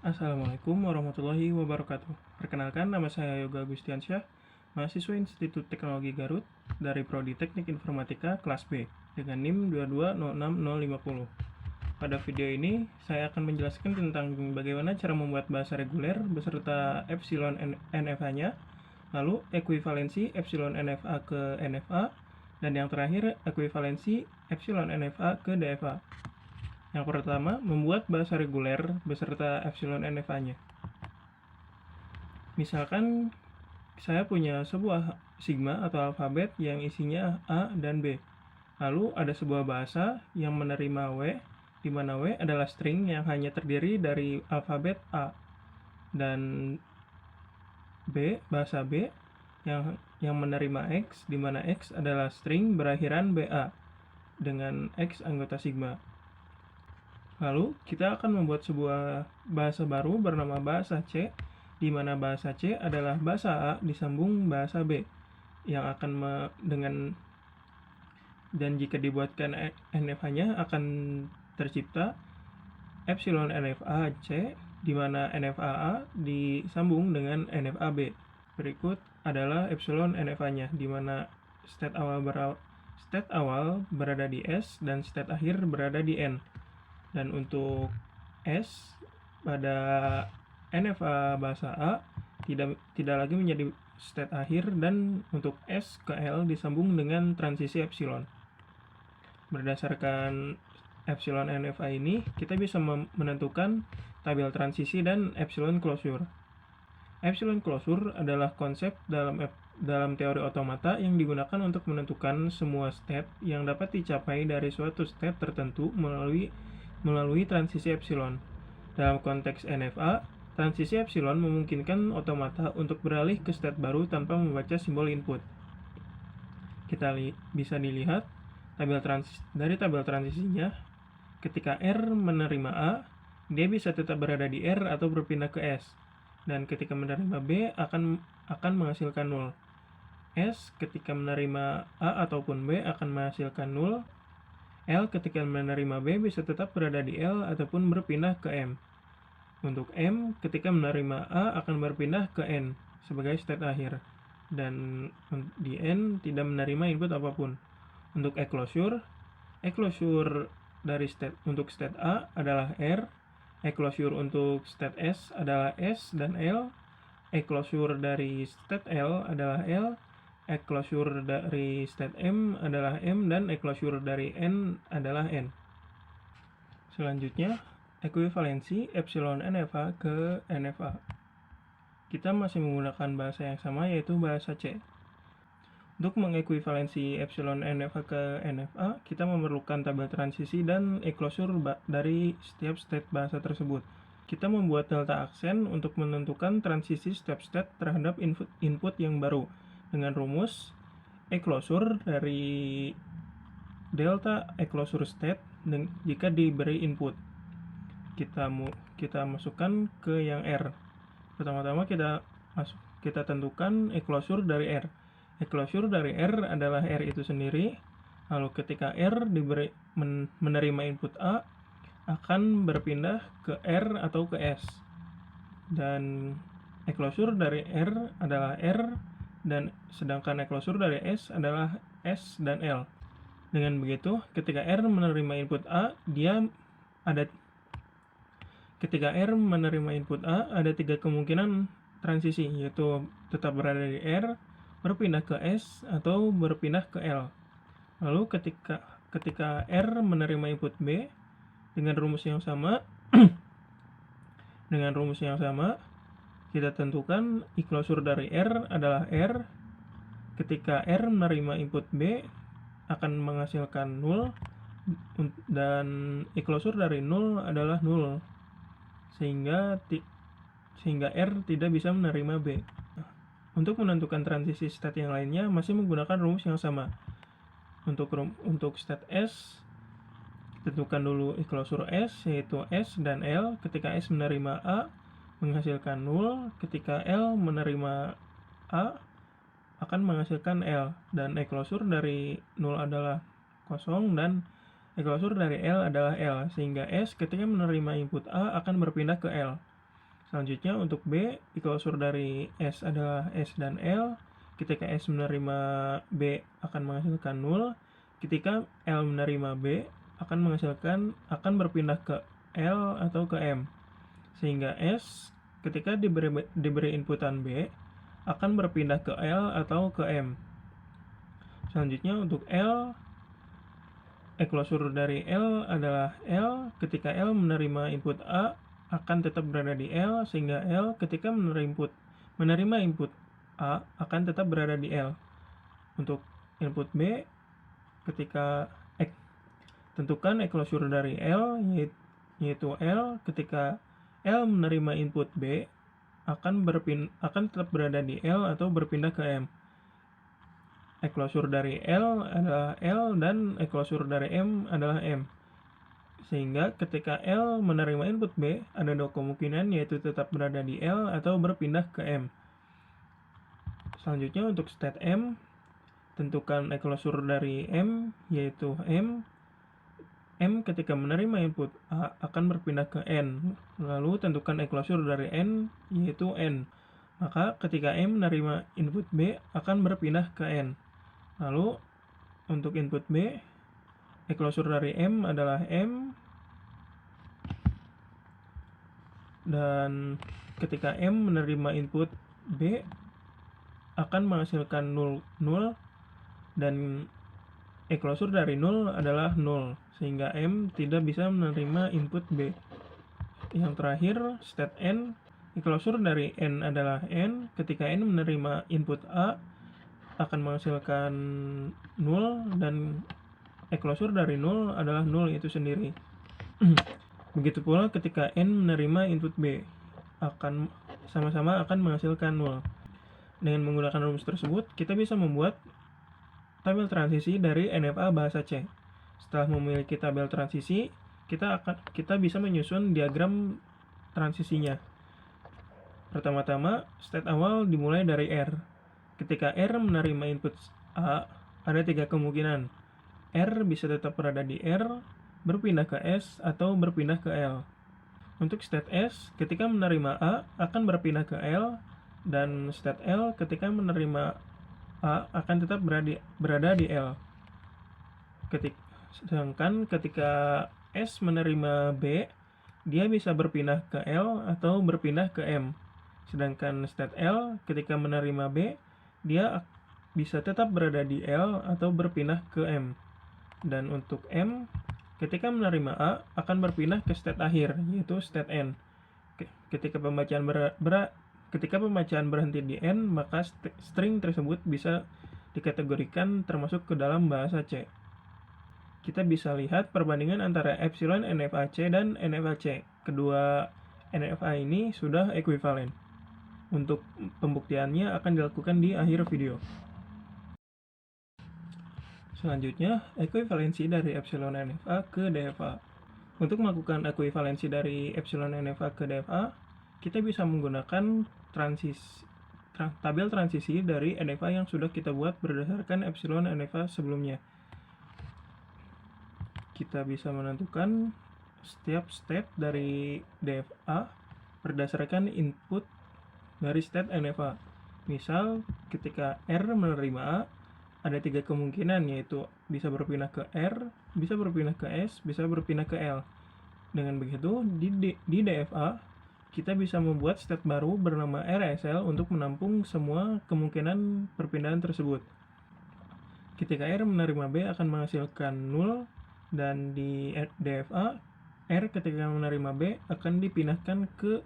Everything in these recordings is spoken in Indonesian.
Assalamualaikum warahmatullahi wabarakatuh. Perkenalkan, nama saya Yoga Agustiansyah, mahasiswa Institut Teknologi Garut dari Prodi Teknik Informatika kelas B dengan NIM 2206050. Pada video ini, saya akan menjelaskan tentang bagaimana cara membuat bahasa reguler beserta epsilon NFA-nya, lalu ekuivalensi epsilon NFA ke NFA, dan yang terakhir ekuivalensi epsilon NFA ke DFA. Yang pertama, membuat bahasa reguler beserta epsilon NFA-nya. Misalkan saya punya sebuah sigma atau alfabet yang isinya A dan B. Lalu ada sebuah bahasa yang menerima W, di mana W adalah string yang hanya terdiri dari alfabet A. Dan B, bahasa B, yang menerima X, di mana X adalah string berakhiran BA dengan X anggota sigma. Lalu, kita akan membuat sebuah bahasa baru bernama bahasa C, di mana bahasa C adalah bahasa A disambung bahasa B, yang akan dan jika dibuatkan NFA-nya akan tercipta epsilon NFA C, di mana NFA A disambung dengan NFA B. Berikut adalah epsilon NFA-nya, di mana state awal berada di S dan state akhir berada di N. Dan untuk S pada NFA bahasa A tidak lagi menjadi state akhir, dan untuk S ke L disambung dengan transisi epsilon. Berdasarkan epsilon NFA ini, kita bisa menentukan tabel transisi dan epsilon closure. Epsilon closure adalah konsep dalam teori otomata yang digunakan untuk menentukan semua state yang dapat dicapai dari suatu state tertentu melalui transisi epsilon. Dalam konteks NFA, transisi epsilon memungkinkan otomata untuk beralih ke state baru tanpa membaca simbol input. Kita bisa dilihat dari tabel transisinya. Ketika R menerima A, dia bisa tetap berada di R atau berpindah ke S. Dan ketika menerima B akan menghasilkan 0. S ketika menerima A ataupun B akan menghasilkan 0. L ketika menerima B bisa tetap berada di L ataupun berpindah ke M. Untuk M ketika menerima A akan berpindah ke N sebagai state akhir, dan di N tidak menerima input apapun. Untuk eclosure dari untuk state A adalah R, eclosure untuk state S adalah S dan L, eclosure dari state L adalah L, eclosure dari state M adalah M, dan eclosure dari N adalah N. Selanjutnya, ekuivalensi epsilon NFA ke NFA. Kita masih menggunakan bahasa yang sama, yaitu bahasa C. Untuk mengekuivalensi epsilon NFA ke NFA, kita memerlukan tabel transisi dan eclosure dari setiap state bahasa tersebut. Kita membuat delta aksen untuk menentukan transisi setiap state terhadap input yang baru dengan rumus eclosure dari delta eclosure state jika diberi input. Kita masukkan ke yang R. Pertama-tama kita tentukan eclosure dari R. Eclosure dari R adalah R itu sendiri. Lalu ketika R menerima input A, akan berpindah ke R atau ke S. Dan eclosure dari R adalah R, dan sedangkan eclosure dari S adalah S dan L. Dengan begitu, ketika R menerima input A, ketika R menerima input A, ada 3 kemungkinan transisi, yaitu tetap berada di R, berpindah ke S, atau berpindah ke L. Lalu ketika R menerima input B dengan rumus yang sama, kita tentukan eclosure dari R adalah R. Ketika R menerima input B akan menghasilkan 0, dan eclosure dari 0 adalah 0, sehingga R tidak bisa menerima B. Untuk menentukan transisi state yang lainnya masih menggunakan rumus yang sama. Untuk state S, tentukan dulu eclosure S, yaitu S dan L. Ketika S menerima A, menghasilkan 0. Ketika L menerima A, akan menghasilkan L. Dan eclosure dari 0 adalah 0, dan eclosure dari L adalah L. Sehingga S ketika menerima input A akan berpindah ke L. Selanjutnya untuk B, diklausur dari S adalah S dan L. Ketika S menerima B akan menghasilkan 0. Ketika L menerima B akan berpindah ke L atau ke M. Sehingga S ketika diberi inputan B akan berpindah ke L atau ke M. Selanjutnya untuk L, klausur dari L adalah L. Ketika L menerima input A akan tetap berada di L, sehingga L ketika menerima input A akan tetap berada di L. Untuk input B, ketika tentukan klausur dari L, yaitu L. Ketika L menerima input B akan tetap berada di L atau berpindah ke M. Klausur dari L adalah L dan klausur dari M adalah M. Sehingga ketika L menerima input B, ada dua kemungkinan, yaitu tetap berada di L atau berpindah ke M. Selanjutnya untuk state M, tentukan klausur dari M, yaitu M. M ketika menerima input A akan berpindah ke N. Lalu tentukan klausur dari N, yaitu N. Maka ketika M menerima input B akan berpindah ke N. Lalu untuk input B, klausur dari M adalah M, dan ketika M menerima input B akan menghasilkan 0, dan klausur dari 0 adalah 0, sehingga M tidak bisa menerima input B. Yang terakhir, state N, klausur dari N adalah N. Ketika N menerima input A akan menghasilkan 0, dan klausur dari 0 adalah 0 itu sendiri. Begitu pula ketika N menerima input B akan sama-sama akan menghasilkan 0. Dengan menggunakan rumus tersebut, kita bisa membuat tabel transisi dari NFA bahasa C. Setelah memiliki tabel transisi, kita bisa menyusun diagram transisinya. Pertama-tama, state awal dimulai dari R. Ketika R menerima input A, ada 3 kemungkinan. R bisa tetap berada di R, berpindah ke S, atau berpindah ke L. Untuk state S, ketika menerima A akan berpindah ke L, dan state L ketika menerima A akan tetap berada di L. Sedangkan ketika S menerima B, dia bisa berpindah ke L atau berpindah ke M. Sedangkan state L ketika menerima B, dia bisa tetap berada di L atau berpindah ke M. Dan untuk M, ketika menerima A akan berpindah ke state akhir, yaitu state N. Ketika pembacaan berhenti di N, maka string tersebut bisa dikategorikan termasuk ke dalam bahasa C. Kita bisa lihat perbandingan antara epsilon NFA C dan NFA C. Kedua NFA ini sudah ekuivalen. Untuk pembuktiannya akan dilakukan di akhir video. Selanjutnya, ekuivalensi dari epsilon NFA ke DFA. Untuk melakukan ekuivalensi dari epsilon NFA ke DFA, kita bisa menggunakan tabel transisi dari NFA yang sudah kita buat berdasarkan epsilon NFA sebelumnya. Kita bisa menentukan setiap state dari DFA berdasarkan input dari state NFA. Misal, ketika R menerima A, ada 3 kemungkinan, yaitu bisa berpindah ke R, bisa berpindah ke S, bisa berpindah ke L. Dengan begitu, di DFA, kita bisa membuat state baru bernama RSL untuk menampung semua kemungkinan perpindahan tersebut. Ketika R menerima B akan menghasilkan 0, dan di DFA, R ketika menerima B akan dipindahkan ke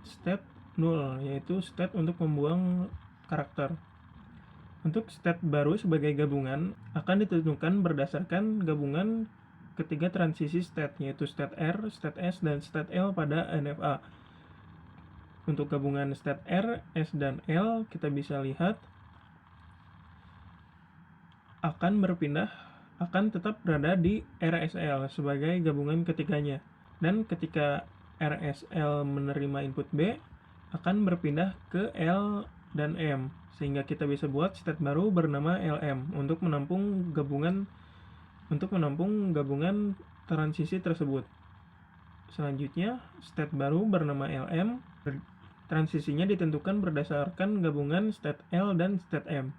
state 0, yaitu state untuk membuang karakter. Untuk state baru sebagai gabungan akan ditentukan berdasarkan gabungan ketiga transisi state, yaitu state R, state S, dan state L pada NFA. Untuk gabungan state R, S, dan L, kita bisa lihat akan tetap berada di RSL sebagai gabungan ketiganya. Dan ketika RSL menerima input B, akan berpindah ke L dan M, sehingga kita bisa buat state baru bernama LM untuk menampung gabungan transisi tersebut. Selanjutnya, state baru bernama lm. Transisinya ditentukan berdasarkan gabungan state L dan state M.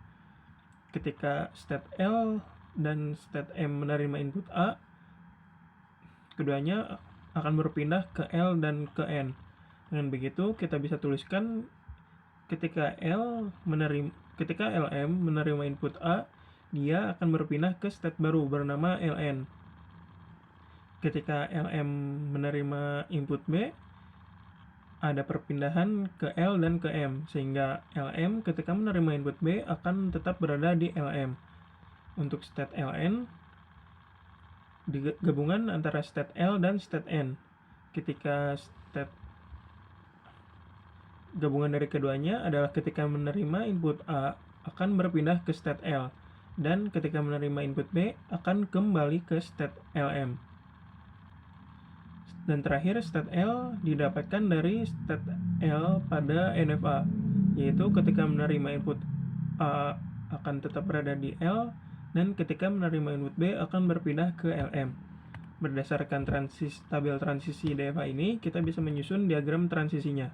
Ketika state L dan state M menerima input A, keduanya akan berpindah ke L dan ke N. Dengan begitu, kita bisa tuliskan ketika LM menerima input A, dia akan berpindah ke state baru bernama LN. Ketika LM menerima input B, ada perpindahan ke L dan ke M, sehingga LM ketika menerima input B akan tetap berada di LM. Untuk state LN, gabungan antara state L dan state N. Ketika state gabungan dari keduanya adalah ketika menerima input A akan berpindah ke state L, dan ketika menerima input B akan kembali ke state LM. Dan terakhir, state L didapatkan dari state L pada NFA, yaitu ketika menerima input A akan tetap berada di L, dan ketika menerima input B akan berpindah ke LM. Berdasarkan tabel transisi DFA ini, kita bisa menyusun diagram transisinya.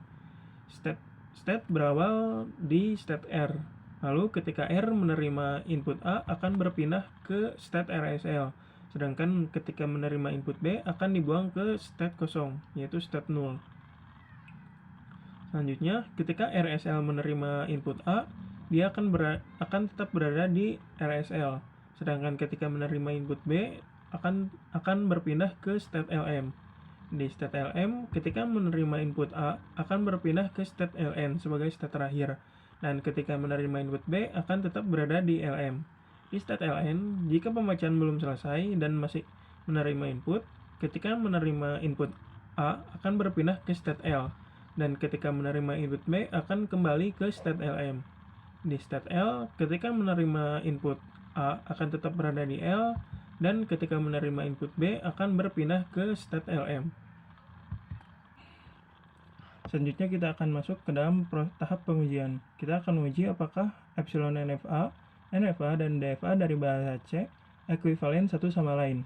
State berawal di state R, lalu ketika R menerima input A akan berpindah ke state RSL. Sedangkan ketika menerima input B akan dibuang ke state kosong, yaitu state 0. Selanjutnya, ketika RSL menerima input A, dia akan tetap berada di RSL. Sedangkan ketika menerima input B akan berpindah ke state LM. Di state LM, ketika menerima input A akan berpindah ke state LN sebagai state terakhir. Dan ketika menerima input B akan tetap berada di LM. Di state LN, jika pembacaan belum selesai dan masih menerima input, ketika menerima input A akan berpindah ke state L, dan ketika menerima input B akan kembali ke state LM. Di state L, ketika menerima input A akan tetap berada di L, dan ketika menerima input B akan berpindah ke state LM. Selanjutnya kita akan masuk ke dalam tahap pengujian. Kita akan menguji apakah epsilon NFA dan DFA dari bahasa C ekuivalen satu sama lain.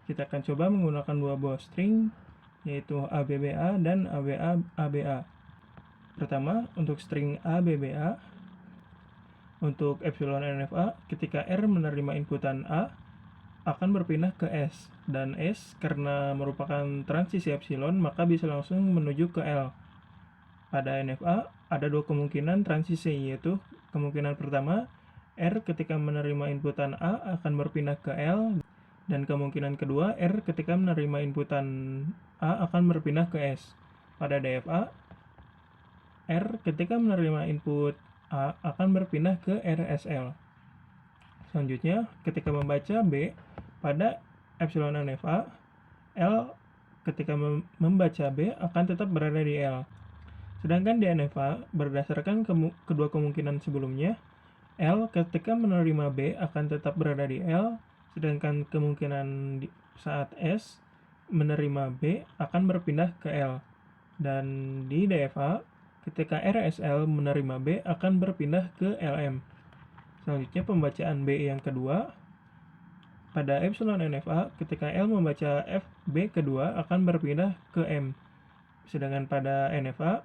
Kita akan coba menggunakan dua buah string, yaitu ABBA dan ABA. Pertama, untuk string ABBA, untuk epsilon NFA, ketika R menerima inputan A, akan berpindah ke S, dan S karena merupakan transisi epsilon, maka bisa langsung menuju ke L. Pada NFA, ada dua kemungkinan transisi, yaitu kemungkinan pertama, R ketika menerima inputan A akan berpindah ke L, dan kemungkinan kedua, R ketika menerima inputan A akan berpindah ke S. Pada DFA, R ketika menerima input A akan berpindah ke RSL. Selanjutnya, ketika membaca B pada epsilon NFA, L ketika membaca B akan tetap berada di L. Sedangkan di NFA, berdasarkan kedua kemungkinan sebelumnya, L ketika menerima B akan tetap berada di L, sedangkan kemungkinan saat S menerima B akan berpindah ke L. Dan di DFA, ketika RSL menerima B akan berpindah ke LM. Selanjutnya pembacaan B yang kedua, pada epsilon NFA, ketika L membaca B kedua akan berpindah ke M. Sedangkan pada NFA,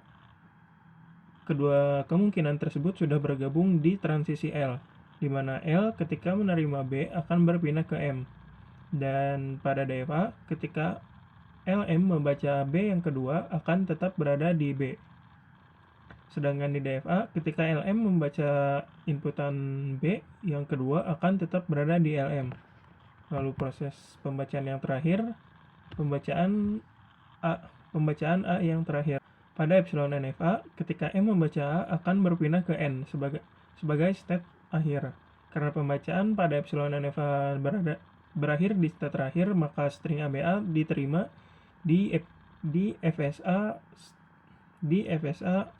kedua kemungkinan tersebut sudah bergabung di transisi L, di mana L ketika menerima B akan berpindah ke M. Dan pada DFA, ketika LM membaca B yang kedua akan tetap berada di B. Sedangkan di DFA, ketika LM membaca inputan B yang kedua akan tetap berada di LM. Lalu proses pembacaan yang terakhir, pembacaan A yang terakhir. Pada epsilon NFA, ketika M membaca A akan berpindah ke N sebagai state akhir. Karena pembacaan pada epsilon NFA berakhir di state terakhir, maka string ABA diterima di FSA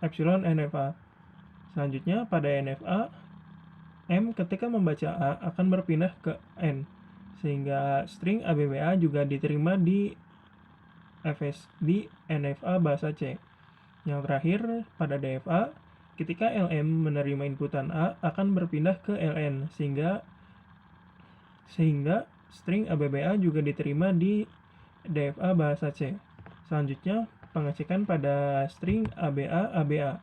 epsilon NFA. Selanjutnya, pada NFA, M ketika membaca A akan berpindah ke N, sehingga string ABBA juga diterima di NFA bahasa C. Yang terakhir, pada DFA, ketika LM menerima inputan A akan berpindah ke LN, sehingga string ABBA juga diterima di DFA bahasa C. Selanjutnya, pengecekan pada string ABA ABA.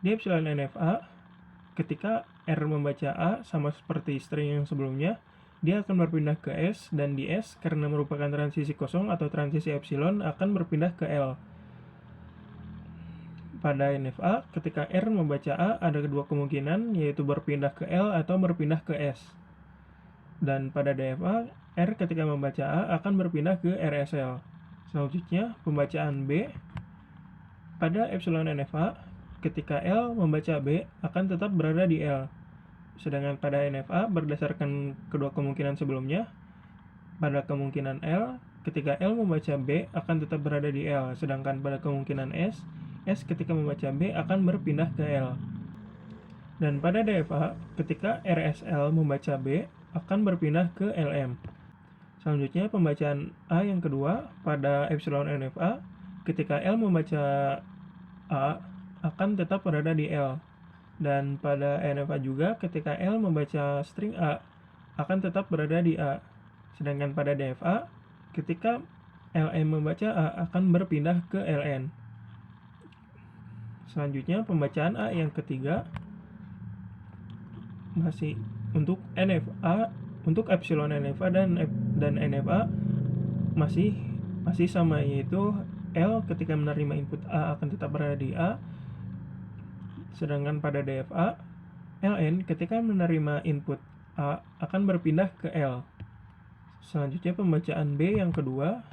Di epsilon NFA, ketika R membaca A sama seperti string yang sebelumnya, dia akan berpindah ke S, dan di S karena merupakan transisi kosong atau transisi epsilon akan berpindah ke L. Pada NFA, ketika R membaca A ada kedua kemungkinan, yaitu berpindah ke L atau berpindah ke S. Dan pada DFA, R ketika membaca A akan berpindah ke RSL. Selanjutnya, pembacaan B. Pada epsilon NFA, ketika L membaca B akan tetap berada di L. Sedangkan pada NFA, berdasarkan kedua kemungkinan sebelumnya, pada kemungkinan L, ketika L membaca B akan tetap berada di L. Sedangkan pada kemungkinan S ketika membaca B akan berpindah ke L. Dan pada DFA, ketika RSL membaca B akan berpindah ke LM. Selanjutnya, pembacaan A yang kedua pada epsilon NFA, ketika L membaca A akan tetap berada di L. Dan pada NFA juga, ketika L membaca string A akan tetap berada di A. Sedangkan pada DFA, ketika LM membaca A akan berpindah ke LN. Selanjutnya, pembacaan A yang ketiga masih untuk NFA, untuk epsilon NFA dan NFA masih sama, yaitu L ketika menerima input A akan tetap berada di A. Sedangkan pada DFA, LN ketika menerima input A akan berpindah ke L. Selanjutnya, pembacaan B yang kedua,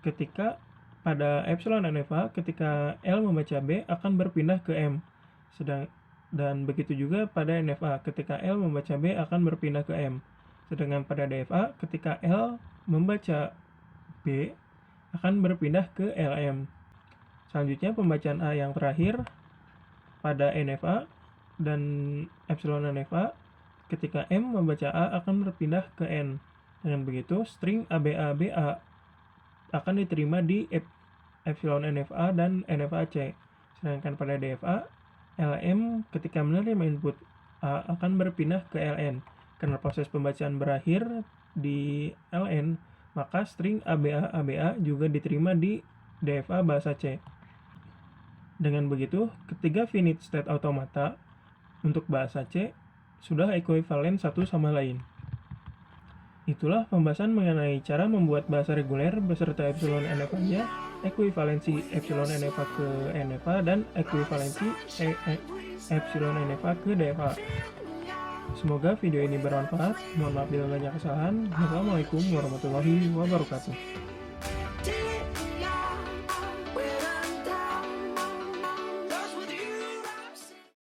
ketika pada epsilon NFA, ketika L membaca B akan berpindah ke M. Dan begitu juga pada NFA, ketika L membaca B akan berpindah ke M. Sedangkan pada DFA, ketika L membaca B akan berpindah ke LM. Selanjutnya, pembacaan A yang terakhir pada NFA dan epsilon NFA, ketika M membaca A akan berpindah ke N. Dengan begitu, string ABA BA akan diterima di epsilon NFA dan NFA C. Sedangkan pada DFA, LM ketika menerima input A akan berpindah ke LN. Karena proses pembacaan berakhir di LN, maka string ABA ABA juga diterima di DFA bahasa C. Dengan begitu, ketiga finite state automata untuk bahasa C sudah ekuivalen satu sama lain. Itulah pembahasan mengenai cara membuat bahasa reguler beserta epsilon NFA-nya, ekuivalensi epsilon NFA ke NFA, dan ekuivalensi epsilon NFA ke DFA. Semoga video ini bermanfaat. Mohon maaf bila banyak kesalahan. Wassalamualaikum warahmatullahi wabarakatuh.